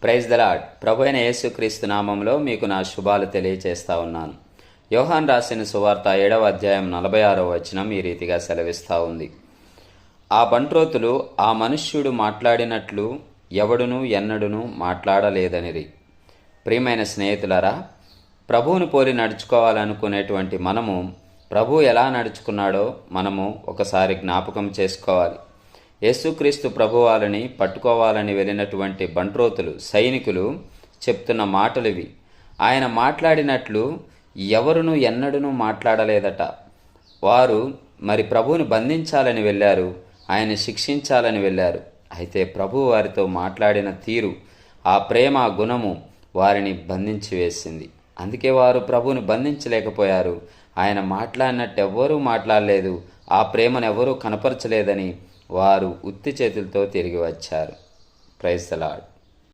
Praise the lord. ప్రభు అయిన యేసుక్రీస్తు నామంలో మీకు నా శుభాలు తెలియచేస్తా ఉన్నాను. యోహాన్ రాసిన సువార్త 7వ అధ్యాయం 46వ వచనం ఈ రీతిగా సెలవిస్తూ ఉంది. ఆ బంట్రోతులు ఆ మనుష్యుడు మాట్లాడినట్లు ఎవడునూ ఎన్నడునూ మాట్లాడలేదనిరి. ప్రియమైన స్నేహితులారా, ప్రభువుని పోలి నడుచుకోవాలనుకునేటువంటి మనము ప్రభు ఎలా నడుచుకున్నాడో మనము ఒకసారి జ్ఞాపకం చేసుకోవాలి. యేసుక్రీస్తు ప్రభువాలని పట్టుకోవాలని వెళ్ళినటువంటి బంట్రోతులు సైనికులు చెప్తున్న మాటలు ఇవి. ఆయన మాట్లాడినట్లు ఎవరునూ ఎన్నడూనూ మాట్లాడలేదట. వారు మరి ప్రభువుని బంధించాలని వెళ్ళారు, ఆయన శిక్షించాలని వెళ్ళారు. అయితే ప్రభువు వారితో మాట్లాడిన తీరు, ఆ ప్రేమ గుణము వారిని బంధించి వేసింది. అందుకే వారు ప్రభువుని బంధించలేకపోయారు. ఆయన మాట్లాడినట్టు ఎవ్వరూ మాట్లాడలేదు, ఆ ప్రేమను ఎవరూ కనపరచలేదని వారు ఉత్తి చేతులతో తిరిగి వచ్చారు. Praise the lord.